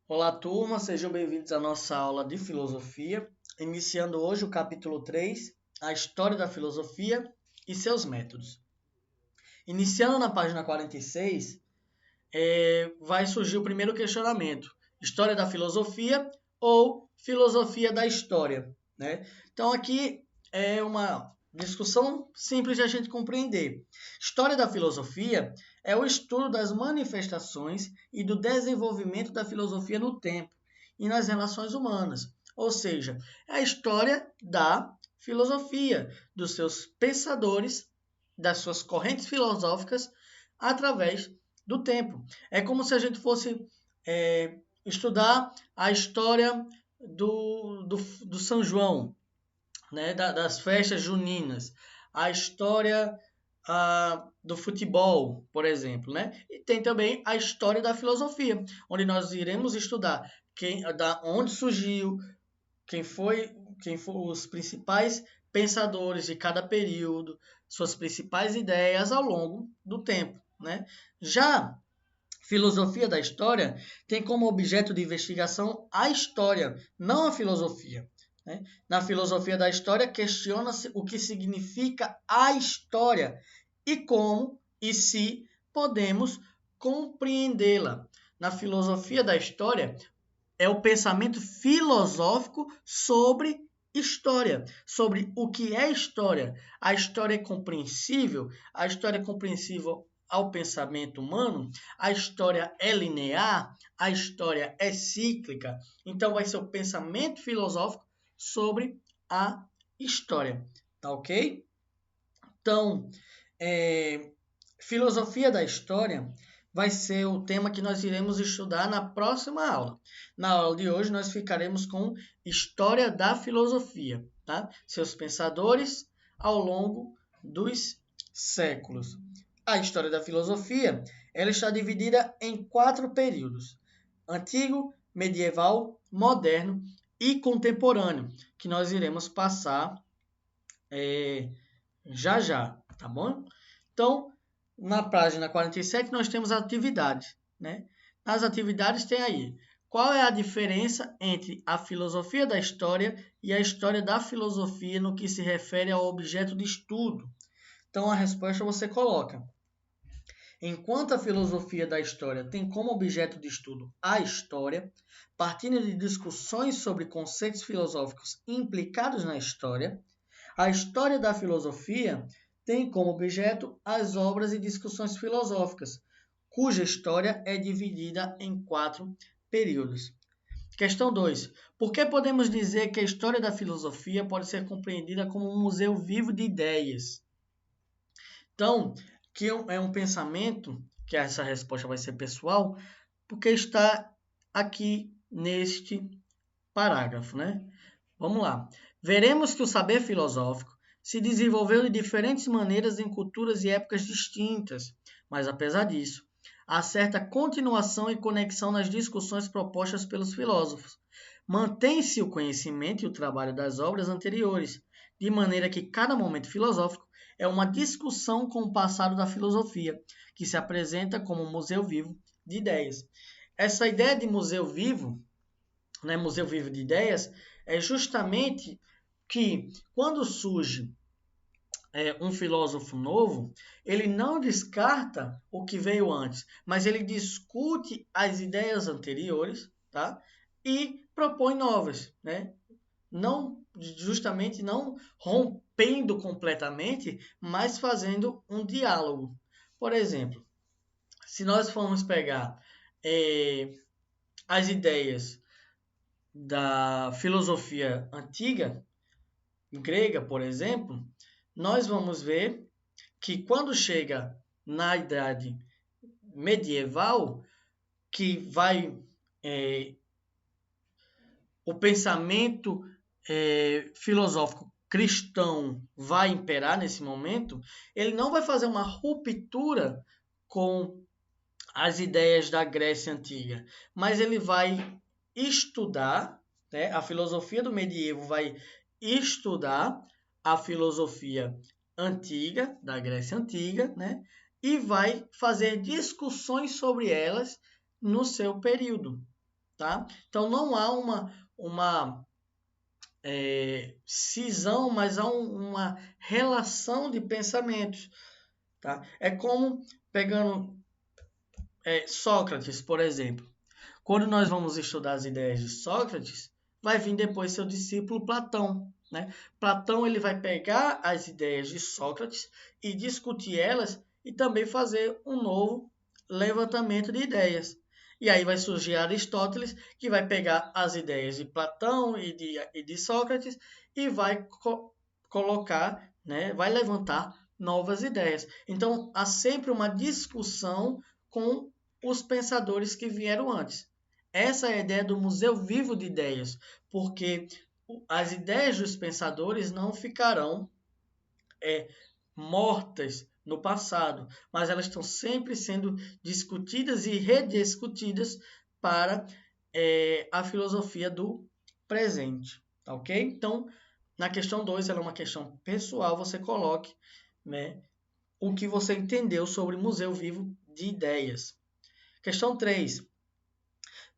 Olá, turma, sejam bem-vindos à nossa aula de filosofia, iniciando hoje o capítulo 3, a história da filosofia e seus métodos. Iniciando na página 46, vai surgir o primeiro questionamento: história da filosofia ou filosofia da história, né? Então aqui é uma discussão simples de a gente compreender. História da filosofia é o estudo das manifestações e do desenvolvimento da filosofia no tempo e nas relações humanas, ou seja, é a história da filosofia, dos seus pensadores, das suas correntes filosóficas através do tempo. É como se a gente fosse estudar a história do São João, né? Das festas juninas, a história do futebol, por exemplo, né? E tem também a história da filosofia, onde nós iremos estudar da onde surgiu, quem foram os principais pensadores de cada período, suas principais ideias ao longo do tempo, né? Já filosofia da história tem como objeto de investigação a história, não a filosofia, né? Na filosofia da história, questiona-se o que significa a história e como e se podemos compreendê-la. Na filosofia da história, é o pensamento filosófico sobre história, sobre o que é história. A história é compreensível? A história é compreensível ao pensamento humano? A história é linear? A história é cíclica? Então vai ser o pensamento filosófico sobre a história, tá ok? Então, filosofia da história vai ser o tema que nós iremos estudar na próxima aula. Na aula de hoje, nós ficaremos com História da Filosofia, tá? Seus pensadores ao longo dos séculos. A história da filosofia, ela está dividida em 4 períodos: antigo, medieval, moderno e contemporâneo, que nós iremos passar já já, tá bom? Então, na página 47, nós temos atividades, né? Nas atividades tem aí: qual é a diferença entre a filosofia da história e a história da filosofia no que se refere ao objeto de estudo? Então, a resposta você coloca: enquanto a filosofia da história tem como objeto de estudo a história, partindo de discussões sobre conceitos filosóficos implicados na história, a história da filosofia tem como objeto as obras e discussões filosóficas, cuja história é dividida em 4 períodos. Questão 2. Por que podemos dizer que a história da filosofia pode ser compreendida como um museu vivo de ideias? Então, que é um pensamento, que essa resposta vai ser pessoal, porque está aqui neste parágrafo, né? Vamos lá. Veremos que o saber filosófico se desenvolveu de diferentes maneiras em culturas e épocas distintas, mas apesar disso, há certa continuação e conexão nas discussões propostas pelos filósofos. Mantém-se o conhecimento e o trabalho das obras anteriores, de maneira que cada momento filosófico é uma discussão com o passado da filosofia, que se apresenta como um museu vivo de ideias. Essa ideia de museu vivo, né, museu vivo de ideias, é justamente que quando surge um filósofo novo, ele não descarta o que veio antes, mas ele discute as ideias anteriores, tá? E propõe novas, né? Não justamente não rompendo completamente, mas fazendo um diálogo. Por exemplo, se nós formos pegar as ideias da filosofia antiga, grega, por exemplo, nós vamos ver que quando chega na idade medieval, que vai o pensamento filosófico cristão vai imperar nesse momento, ele não vai fazer uma ruptura com as ideias da Grécia Antiga, mas ele vai estudar, né, a filosofia do medievo vai estudar a filosofia antiga, da Grécia Antiga, né, e vai fazer discussões sobre elas no seu período. tá? Então não há uma cisão, mas há uma relação de pensamentos, tá? É como pegando Sócrates, por exemplo. Quando nós vamos estudar as ideias de Sócrates, vai vir depois seu discípulo Platão, né? Platão ele vai pegar as ideias de Sócrates e discutir elas e também fazer um novo levantamento de ideias. E aí vai surgir Aristóteles, que vai pegar as ideias de Platão e de Sócrates e vai colocar, né? Vai levantar novas ideias. Então há sempre uma discussão com os pensadores que vieram antes. Essa é a ideia do museu vivo de ideias, porque as ideias dos pensadores não ficarão mortas no passado, mas elas estão sempre sendo discutidas e rediscutidas para a filosofia do presente, tá ok? Então, na questão 2, ela é uma questão pessoal, você coloque, né, o que você entendeu sobre museu vivo de ideias. Questão 3.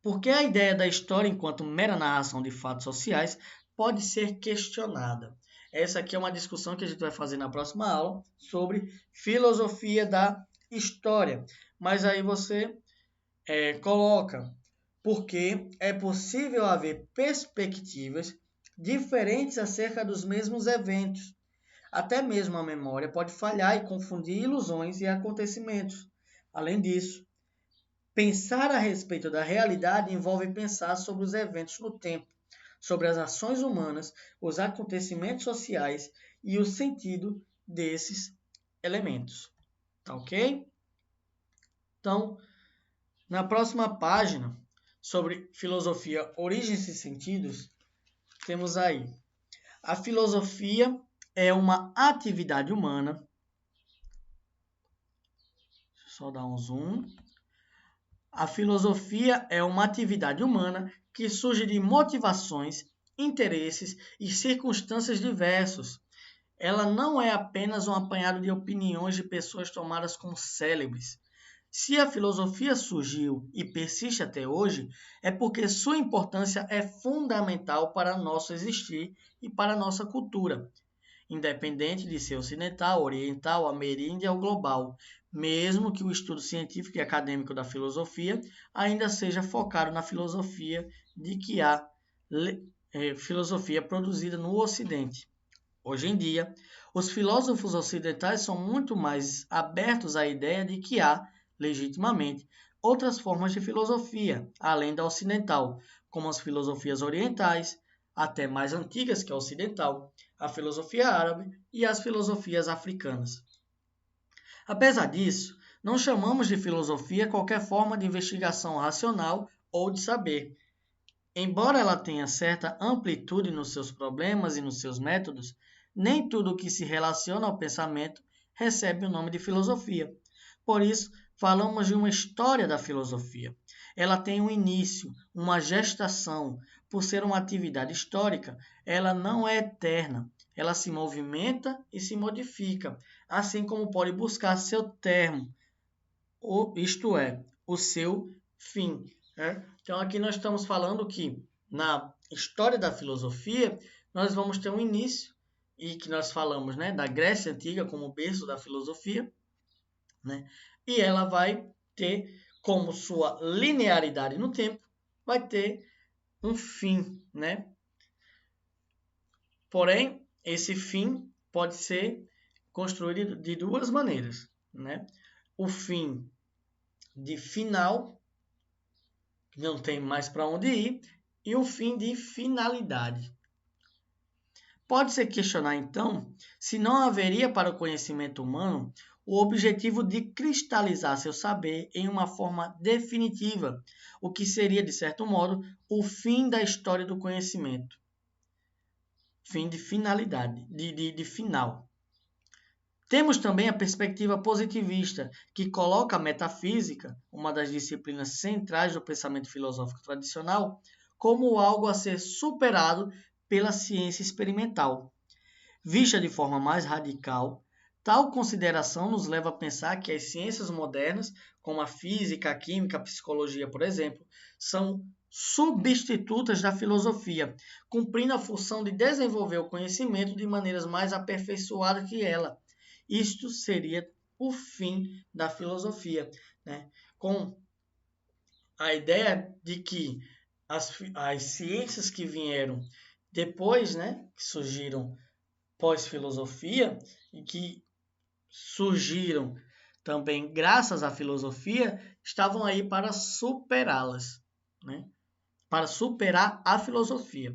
Por que a ideia da história enquanto mera narração de fatos sociais pode ser questionada? Essa aqui é uma discussão que a gente vai fazer na próxima aula sobre filosofia da história. Mas aí você coloca porque é possível haver perspectivas diferentes acerca dos mesmos eventos. Até mesmo a memória pode falhar e confundir ilusões e acontecimentos. Além disso, pensar a respeito da realidade envolve pensar sobre os eventos no tempo, sobre as ações humanas, os acontecimentos sociais e o sentido desses elementos. Tá ok? Então, na próxima página, sobre filosofia, origens e sentidos, temos aí: a filosofia é uma atividade humana. Deixa eu só dar um zoom. A filosofia é uma atividade humana que surge de motivações, interesses e circunstâncias diversos. Ela não é apenas um apanhado de opiniões de pessoas tomadas como célebres. Se a filosofia surgiu e persiste até hoje, é porque sua importância é fundamental para nosso existir e para nossa cultura, independente de ser ocidental, oriental, ameríndia ou global, mesmo que o estudo científico e acadêmico da filosofia ainda seja focado na filosofia de que há filosofia produzida no Ocidente. Hoje em dia, os filósofos ocidentais são muito mais abertos à ideia de que há, legitimamente, outras formas de filosofia, além da ocidental, como as filosofias orientais, até mais antigas que a ocidental, a filosofia árabe e as filosofias africanas. Apesar disso, não chamamos de filosofia qualquer forma de investigação racional ou de saber. Embora ela tenha certa amplitude nos seus problemas e nos seus métodos, nem tudo o que se relaciona ao pensamento recebe o nome de filosofia. Por isso, falamos de uma história da filosofia. Ela tem um início, uma gestação. Por ser uma atividade histórica, ela não é eterna. Ela se movimenta e se modifica, assim como pode buscar seu termo, isto é, o seu fim. Né? Então, aqui nós estamos falando que na história da filosofia, nós vamos ter um início, e que nós falamos, né, da Grécia Antiga como berço da filosofia, né? E ela vai ter como sua linearidade no tempo, vai ter um fim, né? Porém, esse fim pode ser construído de duas maneiras, né? O fim de final, que não tem mais para onde ir, e o fim de finalidade. Pode-se questionar, então, se não haveria para o conhecimento humano o objetivo de cristalizar seu saber em uma forma definitiva, o que seria, de certo modo, o fim da história do conhecimento. Fim de finalidade, de final. Temos também a perspectiva positivista, que coloca a metafísica, uma das disciplinas centrais do pensamento filosófico tradicional, como algo a ser superado pela ciência experimental. Vista de forma mais radical, tal consideração nos leva a pensar que as ciências modernas, como a física, a química, a psicologia, por exemplo, são substitutas da filosofia, cumprindo a função de desenvolver o conhecimento de maneiras mais aperfeiçoadas que ela. Isto seria o fim da filosofia, né? Com a ideia de que as ciências que vieram depois, né, que surgiram pós-filosofia e que surgiram também graças à filosofia, estavam aí para superá-las, né? Para superar a filosofia.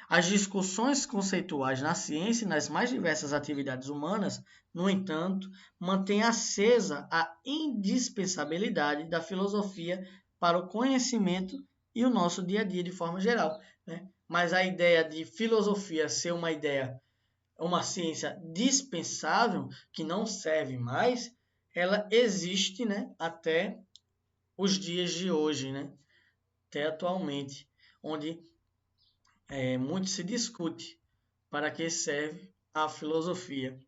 As discussões conceituais na ciência e nas mais diversas atividades humanas, no entanto, mantêm acesa a indispensabilidade da filosofia para o conhecimento e o nosso dia a dia de forma geral, né? Mas a ideia de filosofia ser uma ciência dispensável, que não serve mais, ela existe, né, até os dias de hoje, né? Até atualmente, onde muito se discute para que serve a filosofia.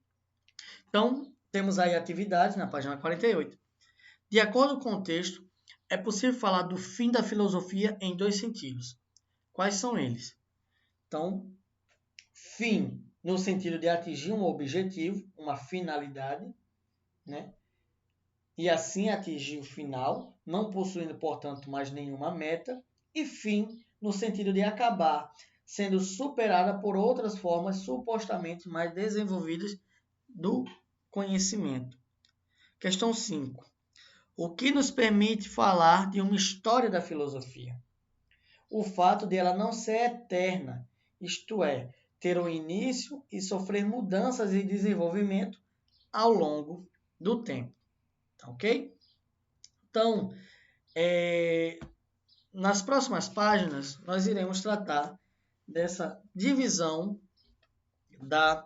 Então, temos aí atividades na página 48. De acordo com o texto, é possível falar do fim da filosofia em dois sentidos. Quais são eles? Então, fim no sentido de atingir um objetivo, uma finalidade, né? E assim atingir o final, não possuindo, portanto, mais nenhuma meta. E fim no sentido de acabar, sendo superada por outras formas supostamente mais desenvolvidas do conhecimento. Questão 5. O que nos permite falar de uma história da filosofia? O fato de ela não ser eterna, isto é, ter um início e sofrer mudanças e desenvolvimento ao longo do tempo. Ok? Então, nas próximas páginas, nós iremos tratar dessa divisão da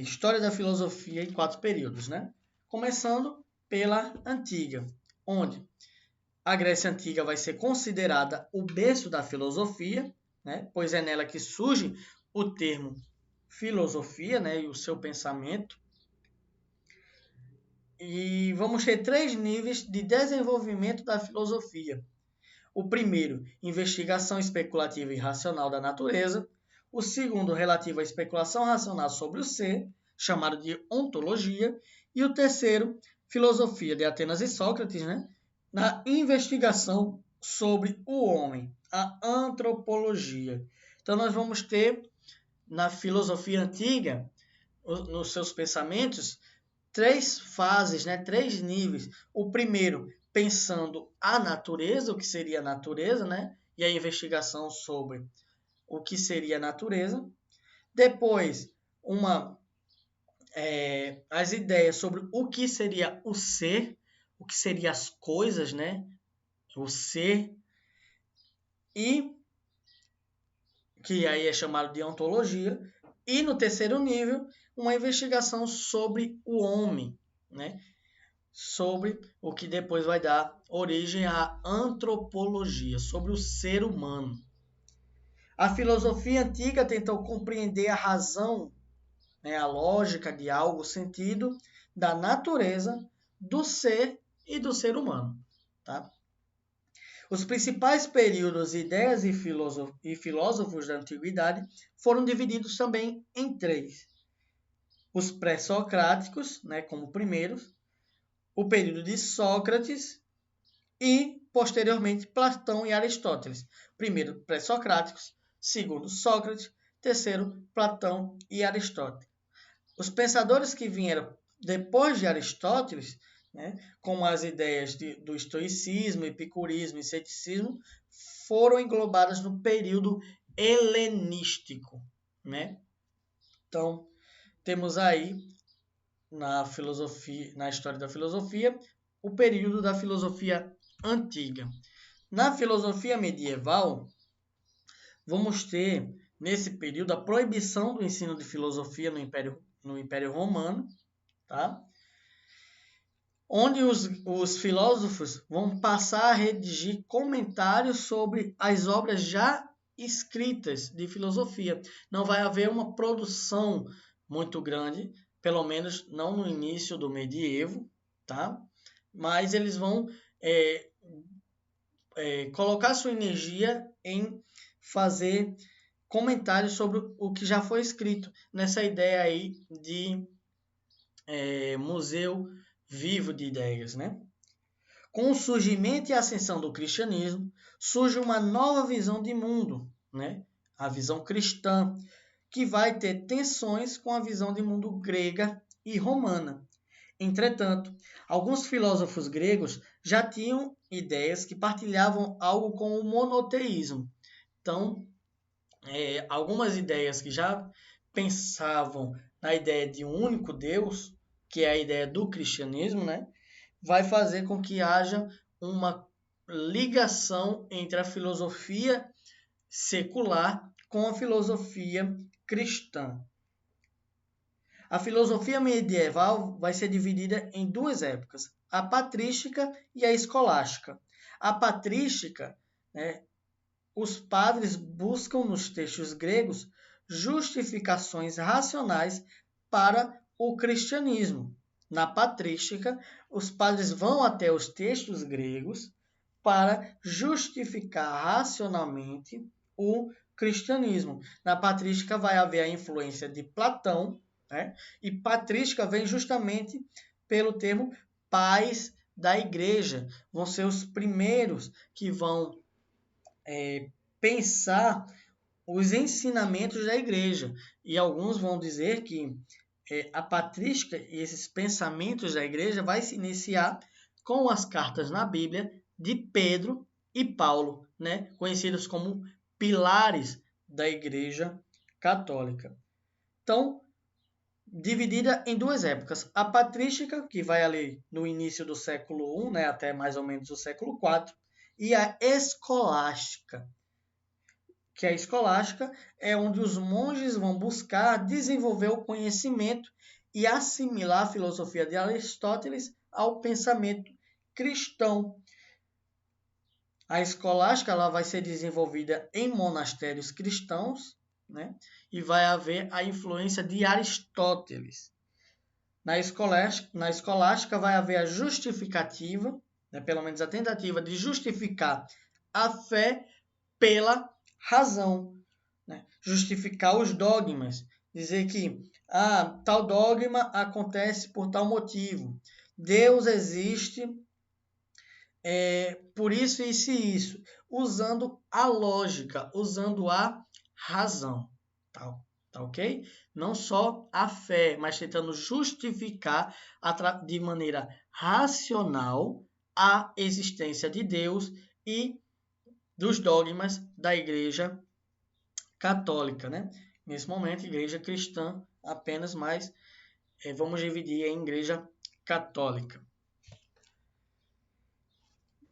história da filosofia em 4 períodos, né? Começando pela antiga, onde a Grécia Antiga vai ser considerada o berço da filosofia, né? Pois é nela que surge o termo filosofia, né? E o seu pensamento. E vamos ter 3 níveis de desenvolvimento da filosofia. O primeiro, investigação especulativa e racional da natureza. O segundo, relativo à especulação racional sobre o ser, chamado de ontologia. E o terceiro, filosofia de Atenas e Sócrates, né? Na investigação sobre o homem, a antropologia. Então, nós vamos ter, na filosofia antiga, nos seus pensamentos, 3 fases, né? 3 níveis. O primeiro, pensando a natureza, o que seria a natureza, né? E a investigação sobre o que seria a natureza. Depois, as ideias sobre o que seria o ser, o que seriam as coisas, né? O ser, e que aí é chamado de ontologia. E no terceiro nível, uma investigação sobre o homem, né? Sobre o que depois vai dar origem à antropologia, sobre o ser humano. A filosofia antiga tentou compreender a razão, né, a lógica de algo, o sentido da natureza, do ser e do ser humano. Tá? Os principais períodos, ideias e filósofos da antiguidade foram divididos também em 3. Os pré-socráticos, né, como primeiros, o período de Sócrates e, posteriormente, Platão e Aristóteles. Primeiro, pré-socráticos, segundo, Sócrates, terceiro, Platão e Aristóteles. Os pensadores que vieram depois de Aristóteles, né, como as ideias do estoicismo, epicurismo e ceticismo, foram englobadas no período helenístico, né? Então, temos aí na filosofia, na história da filosofia, o período da filosofia antiga. Na filosofia medieval, vamos ter nesse período a proibição do ensino de filosofia no Império Romano, tá? Onde os filósofos vão passar a redigir comentários sobre as obras já escritas de filosofia. Não vai haver uma produção muito grande, pelo menos não no início do medievo, tá? Mas eles vão colocar sua energia em fazer comentários sobre o que já foi escrito nessa ideia aí de museu vivo de ideias, né? Com o surgimento e ascensão do cristianismo, surge uma nova visão de mundo, né? A visão cristã, que vai ter tensões com a visão de mundo grega e romana. Entretanto, alguns filósofos gregos já tinham ideias que partilhavam algo com o monoteísmo. Então, algumas ideias que já pensavam na ideia de um único Deus, que é a ideia do cristianismo, né, vai fazer com que haja uma ligação entre a filosofia secular com a filosofia cristã. A filosofia medieval vai ser dividida em duas épocas, a patrística e a escolástica. A patrística, né, os padres buscam nos textos gregos justificações racionais para o cristianismo. Na patrística, os padres vão até os textos gregos para justificar racionalmente o cristianismo. Na patrística vai haver a influência de Platão, né? E patrística vem justamente pelo termo pais da igreja. Vão ser os primeiros que vão pensar os ensinamentos da igreja. E alguns vão dizer que a patrística e esses pensamentos da igreja vai se iniciar com as cartas na Bíblia de Pedro e Paulo, né? Conhecidos como pilares da igreja católica. Então, dividida em duas épocas. A patrística, que vai ali no início do século I, né, até mais ou menos o século IV, e a escolástica, que a escolástica é onde os monges vão buscar desenvolver o conhecimento e assimilar a filosofia de Aristóteles ao pensamento cristão. A escolástica ela vai ser desenvolvida em monastérios cristãos, né? E vai haver a influência de Aristóteles. Na escolástica vai haver a justificativa, né? Pelo menos a tentativa de justificar a fé pela razão, né? Justificar os dogmas, dizer que tal dogma acontece por tal motivo, Deus existe por isso, isso e isso, usando a lógica, usando a razão, tá ok? Não só a fé, mas tentando justificar de maneira racional a existência de Deus e dos dogmas da Igreja Católica, né? Nesse momento, Igreja Cristã apenas, mas vamos dividir em Igreja Católica.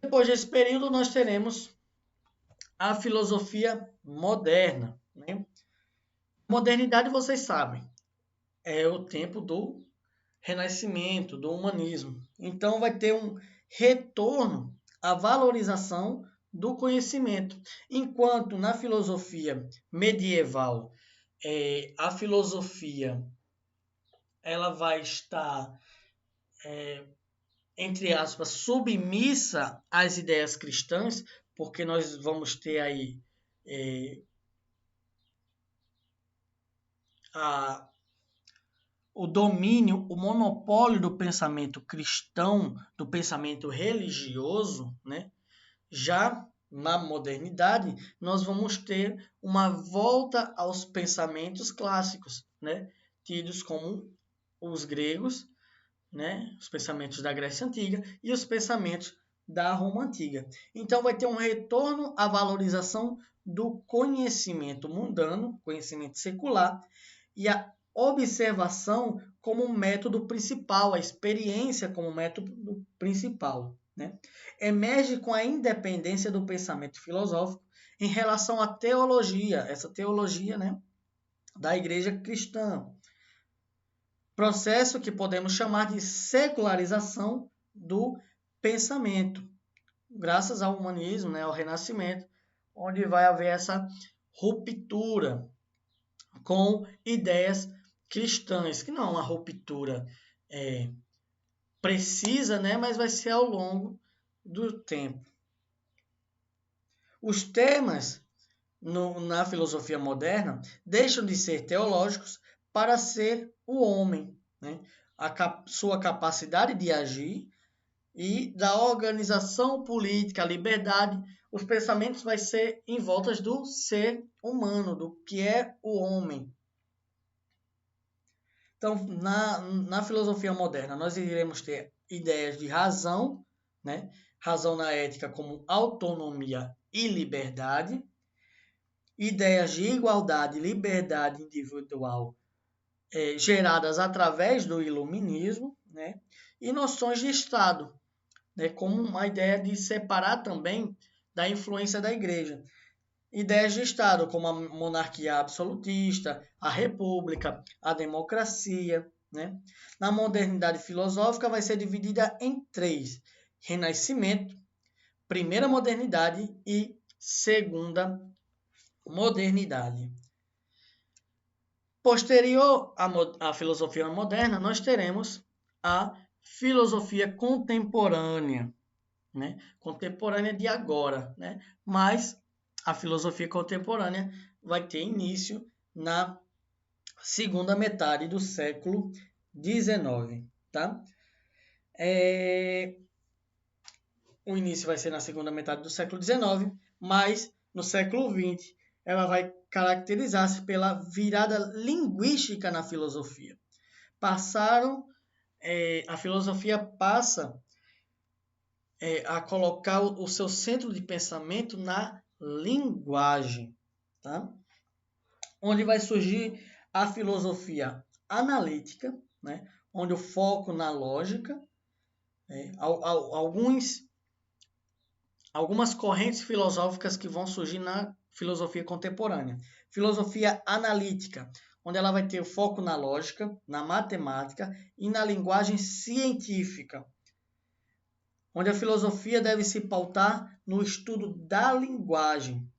Depois desse período, nós teremos a filosofia moderna, né? Modernidade, vocês sabem, é o tempo do renascimento, do humanismo. Então, vai ter um retorno à valorização do conhecimento. Enquanto na filosofia medieval, a filosofia ela vai estar, entre aspas, submissa às ideias cristãs, porque nós vamos ter aí o domínio, o monopólio do pensamento cristão, do pensamento religioso, né? Já na modernidade, nós vamos ter uma volta aos pensamentos clássicos, né? Tidos como os gregos, né? Os pensamentos da Grécia Antiga e os pensamentos da Roma Antiga. Então, vai ter um retorno à valorização do conhecimento mundano, conhecimento secular, e a observação como método principal, a experiência como método principal, né? Emerge com a independência do pensamento filosófico em relação à teologia, essa teologia, né, da igreja cristã. Processo que podemos chamar de secularização do pensamento, graças ao humanismo, né, ao renascimento, onde vai haver essa ruptura com ideias cristãs, que não é uma ruptura precisa, né, mas vai ser ao longo do tempo. Os temas na filosofia moderna deixam de ser teológicos para ser o homem, né? Sua capacidade de agir e da organização política, a liberdade, os pensamentos vai ser em volta do ser humano, do que é o homem. Então, na filosofia moderna, nós iremos ter ideias de razão, né? Razão na ética como autonomia e liberdade, ideias de igualdade e liberdade individual geradas através do iluminismo, né? E noções de Estado, né? Como uma ideia de separar também da influência da igreja. Ideias de Estado, como a monarquia absolutista, a república, a democracia. Né? Na modernidade filosófica vai ser dividida em três: Renascimento, Primeira Modernidade e Segunda Modernidade. Posterior à filosofia moderna, nós teremos a filosofia contemporânea, né? Contemporânea de agora, né? Mas a filosofia contemporânea vai ter início na segunda metade do século XIX, tá? O início vai ser na segunda metade do século XIX, mas no século XX ela vai caracterizar-se pela virada linguística na filosofia. A filosofia passa a colocar o seu centro de pensamento na linguagem, tá? Onde vai surgir a filosofia analítica, né? Onde o foco na lógica, algumas correntes filosóficas que vão surgir na filosofia contemporânea. Filosofia analítica, onde ela vai ter o foco na lógica, na matemática e na linguagem científica, onde a filosofia deve se pautar no estudo da linguagem.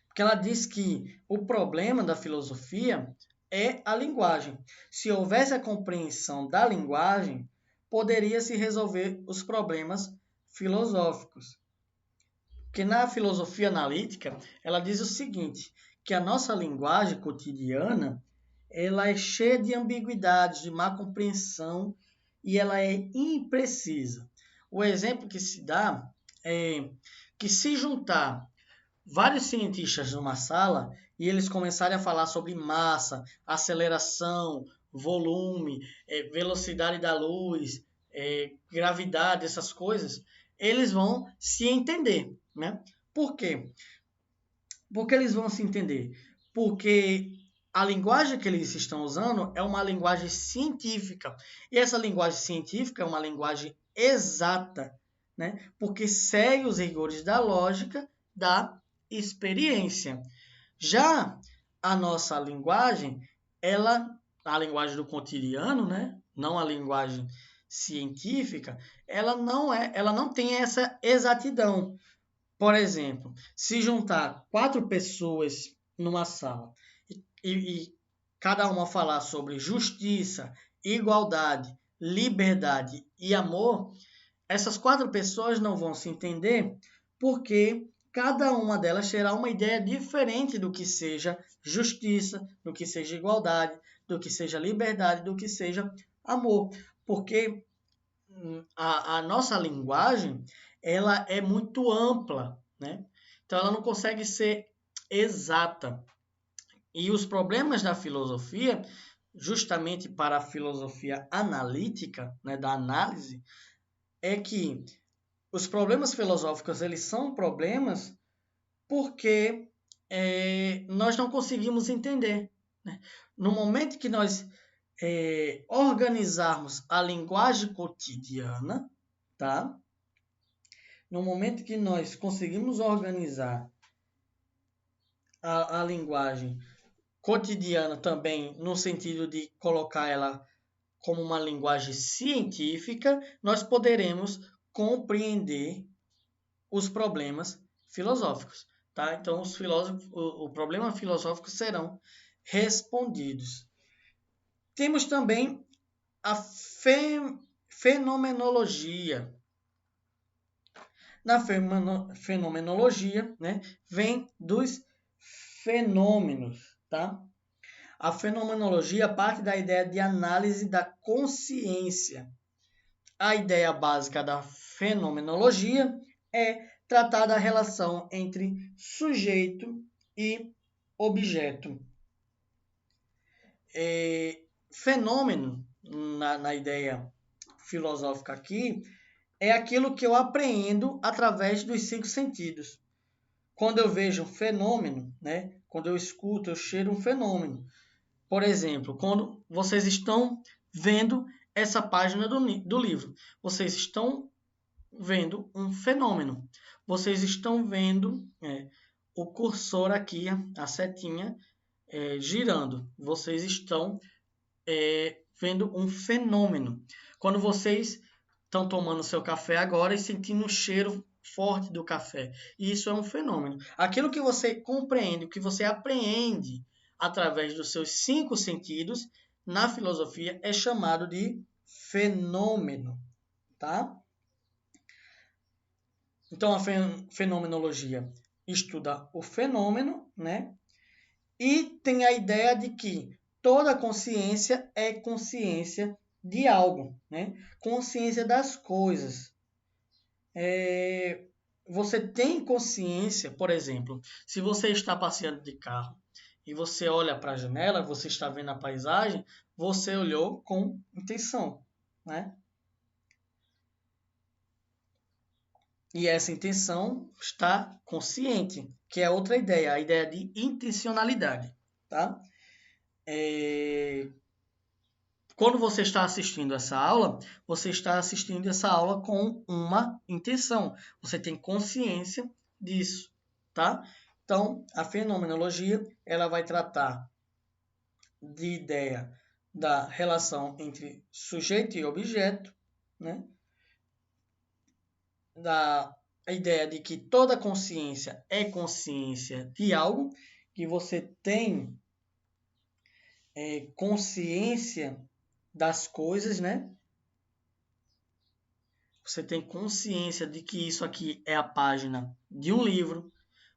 Porque ela diz que o problema da filosofia é a linguagem. Se houvesse a compreensão da linguagem, poderia-se resolver os problemas filosóficos. Porque na filosofia analítica, ela diz o seguinte, que a nossa linguagem cotidiana, ela é cheia de ambiguidades, de má compreensão e ela é imprecisa. O exemplo que se dá é que se juntar vários cientistas numa sala e eles começarem a falar sobre massa, aceleração, volume, velocidade da luz, gravidade, essas coisas, eles vão se entender, né? Por quê? Por que eles vão se entender? Porque a linguagem que eles estão usando é uma linguagem científica. E essa linguagem científica é uma linguagem exata, né? Porque segue os rigores da lógica, da experiência. Já a nossa linguagem, a linguagem do cotidiano, né? Não a linguagem científica, ela não tem essa exatidão. Por exemplo, se juntar 4 pessoas numa sala e cada uma falar sobre justiça, igualdade, liberdade e amor, essas 4 pessoas não vão se entender porque cada uma delas terá uma ideia diferente do que seja justiça, do que seja igualdade, do que seja liberdade, do que seja amor. Porque a nossa linguagem ela é muito ampla, né? Então ela não consegue ser exata. E os problemas da filosofia, justamente para a filosofia analítica, né, da análise, é que os problemas filosóficos eles são problemas porque nós não conseguimos entender. Né? No momento que nós organizarmos a linguagem cotidiana, tá? No momento que nós conseguimos organizar a linguagem cotidiana também, no sentido de colocar ela como uma linguagem científica, nós poderemos compreender os problemas filosóficos. Tá? Então, o problema filosófico serão respondidos. Temos também a fenomenologia. Na fenomenologia, né, vem dos fenômenos, tá? A fenomenologia parte da ideia de análise da consciência. A ideia básica da fenomenologia é tratar da relação entre sujeito e objeto. Fenômeno, na ideia filosófica aqui, é aquilo que eu apreendo através dos 5 sentidos. Quando eu vejo um fenômeno, né? Quando eu escuto, eu cheiro um fenômeno. Por exemplo, quando vocês estão vendo essa página do livro, vocês estão vendo um fenômeno. Vocês estão vendo o cursor aqui, a setinha, girando. Vocês estão vendo um fenômeno. Quando vocês estão tomando seu café agora e sentindo o cheiro forte do café, isso é um fenômeno. Aquilo que você compreende, que você apreende através dos seus 5 sentidos, na filosofia é chamado de fenômeno, tá? Então a fenomenologia estuda o fenômeno, né? E tem a ideia de que toda consciência é consciência de algo, né? Consciência das coisas. Você tem consciência, por exemplo, se você está passeando de carro e você olha para a janela, você está vendo a paisagem, você olhou com intenção, né? E essa intenção está consciente, que é outra ideia, a ideia de intencionalidade, tá? Quando você está assistindo essa aula, você está assistindo essa aula com uma intenção. Você tem consciência disso, tá? Então, a fenomenologia, ela vai tratar de ideia da relação entre sujeito e objeto, né? Da ideia de que toda consciência é consciência de algo, que você tem consciência das coisas, né? Você tem consciência de que isso aqui é a página de um livro.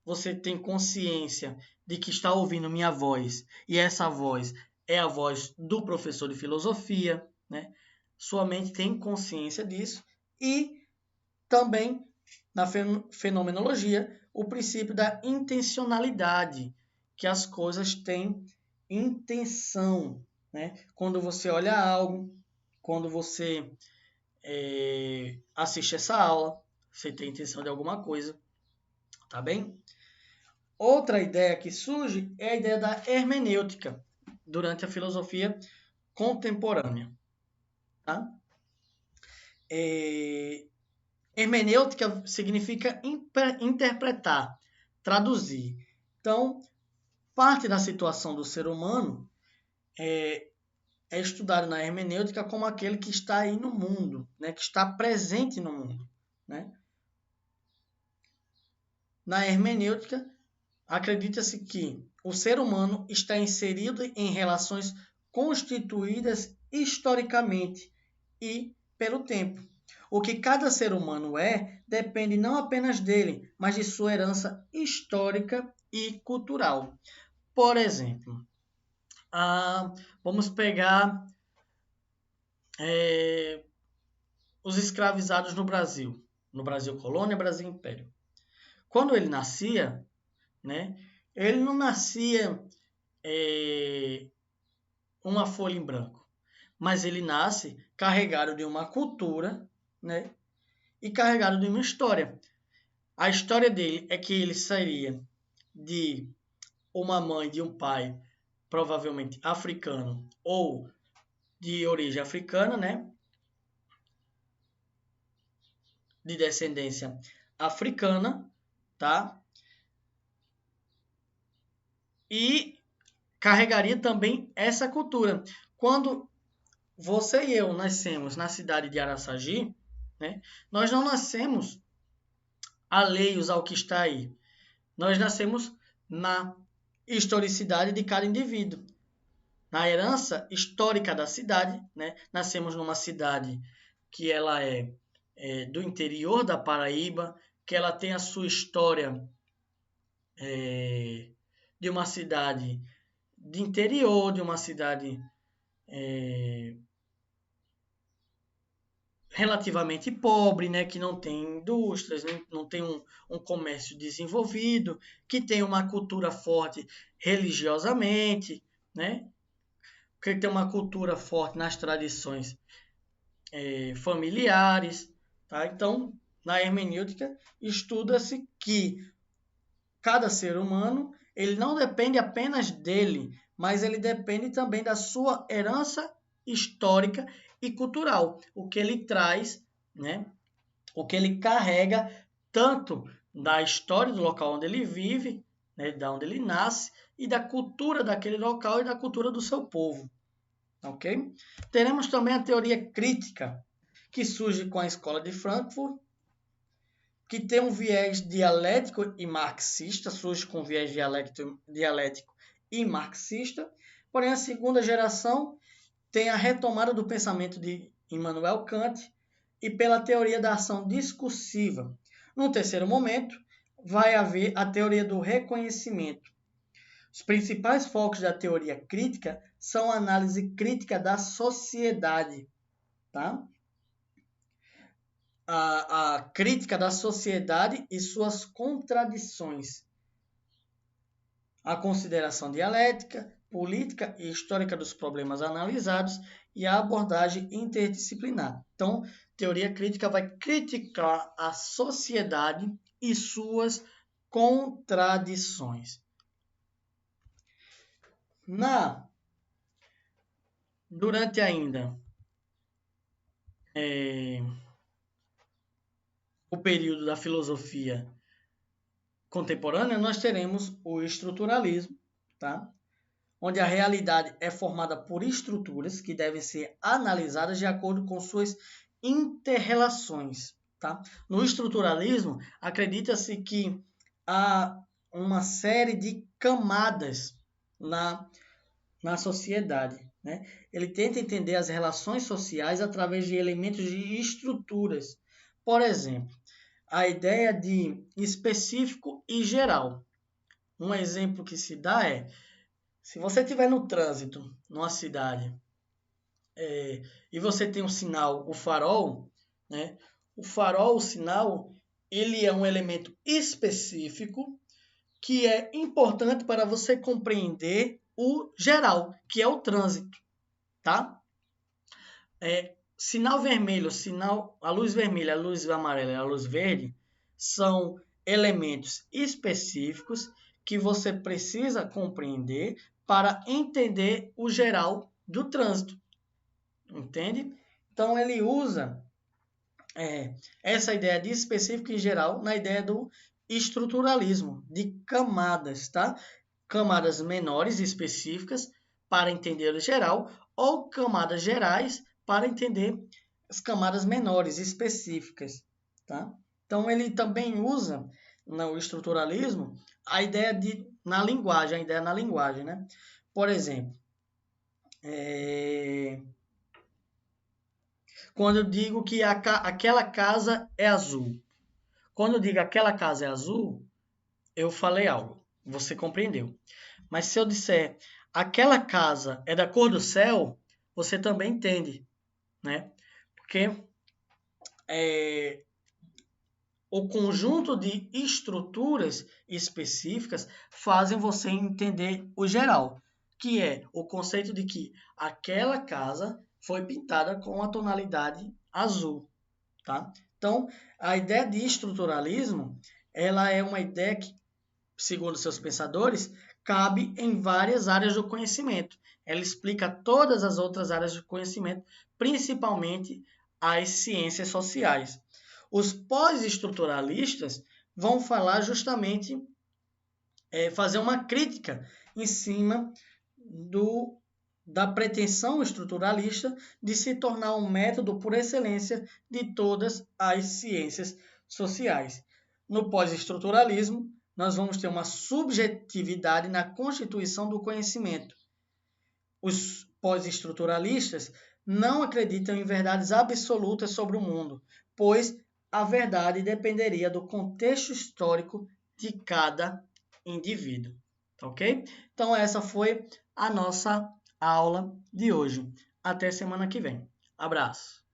Você tem consciência de que está ouvindo minha voz e essa voz é a voz do professor de filosofia, né? Sua mente tem consciência disso e também na fenomenologia o princípio da intencionalidade, que as coisas têm intenção, né? Quando você olha algo, quando você assiste essa aula, você tem intenção de alguma coisa, tá bem? Outra ideia que surge é a ideia da hermenêutica durante a filosofia contemporânea, tá? Hermenêutica significa interpretar, traduzir. Então, parte da situação do ser humano é estudado na hermenêutica como aquele que está aí no mundo, né? Que está presente no mundo, né? Na hermenêutica, acredita-se que o ser humano está inserido em relações constituídas historicamente e pelo tempo. O que cada ser humano depende não apenas dele, mas de sua herança histórica e cultural. Por exemplo, vamos pegar os escravizados no Brasil colônia, Brasil império. Quando ele nascia, né, ele não nascia uma folha em branco, mas ele nasce carregado de uma cultura, né, e carregado de uma história. A história dele é que ele sairia de uma mãe, de um pai, provavelmente africano ou de origem africana, né? De descendência africana, tá? E carregaria também essa cultura. Quando você e eu nascemos na cidade de Araçagi, né? Nós não nascemos alheios ao que está aí. Nós nascemos na historicidade de cada indivíduo, na herança histórica da cidade, né? Nascemos numa cidade que ela é do interior da Paraíba, que ela tem a sua história de uma cidade de interior, de uma cidade relativamente pobre, né, que não tem indústrias, não tem um comércio desenvolvido, que tem uma cultura forte religiosamente, né, que tem uma cultura forte nas tradições familiares. Tá? Então, na hermenêutica, estuda-se que cada ser humano ele não depende apenas dele, mas ele depende também da sua herança histórica e cultural, o que ele traz, né? O que ele carrega tanto da história do local onde ele vive, né? Da onde ele nasce, e da cultura daquele local e da cultura do seu povo. Ok? Teremos também a teoria crítica, que surge com a escola de Frankfurt, que tem um viés dialético e marxista, surge com um viés dialético e marxista, porém a segunda geração tem a retomada do pensamento de Immanuel Kant e pela teoria da ação discursiva. No terceiro momento, vai haver a teoria do reconhecimento. Os principais focos da teoria crítica são a análise crítica da sociedade, tá? A crítica da sociedade e suas contradições, a consideração dialética, política e histórica dos problemas analisados e a abordagem interdisciplinar. Então, teoria crítica vai criticar a sociedade e suas contradições. Durante ainda o período da filosofia contemporânea, nós teremos o estruturalismo, tá? Onde a realidade é formada por estruturas que devem ser analisadas de acordo com suas interrelações. Tá? No estruturalismo, acredita-se que há uma série de camadas na sociedade. Né? Ele tenta entender as relações sociais através de elementos de estruturas. Por exemplo, a ideia de específico e geral. Um exemplo que se dá é, se você estiver no trânsito, numa cidade, e você tem um sinal, o farol, né? O farol, o sinal, ele é um elemento específico que é importante para você compreender o geral, que é o trânsito, tá? Sinal vermelho, a luz vermelha, a luz amarela e a luz verde são elementos específicos que você precisa compreender para entender o geral do trânsito. Entende? Então, ele usa essa ideia de específico e geral na ideia do estruturalismo, de camadas, tá? Camadas menores específicas para entender o geral ou camadas gerais para entender as camadas menores específicas, tá? Então, ele também usa no estruturalismo a ideia na linguagem, né? Por exemplo, quando eu digo que aquela casa é azul. Quando eu digo aquela casa é azul, eu falei algo, você compreendeu. Mas se eu disser aquela casa é da cor do céu, você também entende, né? Porque o conjunto de estruturas específicas fazem você entender o geral, que é o conceito de que aquela casa foi pintada com a tonalidade azul, tá? Então, a ideia de estruturalismo, ela é uma ideia que, segundo seus pensadores, cabe em várias áreas do conhecimento. Ela explica todas as outras áreas do conhecimento, principalmente as ciências sociais. Os pós-estruturalistas vão falar justamente, fazer uma crítica em cima da pretensão estruturalista de se tornar um método por excelência de todas as ciências sociais. No pós-estruturalismo, nós vamos ter uma subjetividade na constituição do conhecimento. Os pós-estruturalistas não acreditam em verdades absolutas sobre o mundo, pois a verdade dependeria do contexto histórico de cada indivíduo, ok? Então essa foi a nossa aula de hoje. Até semana que vem. Abraço!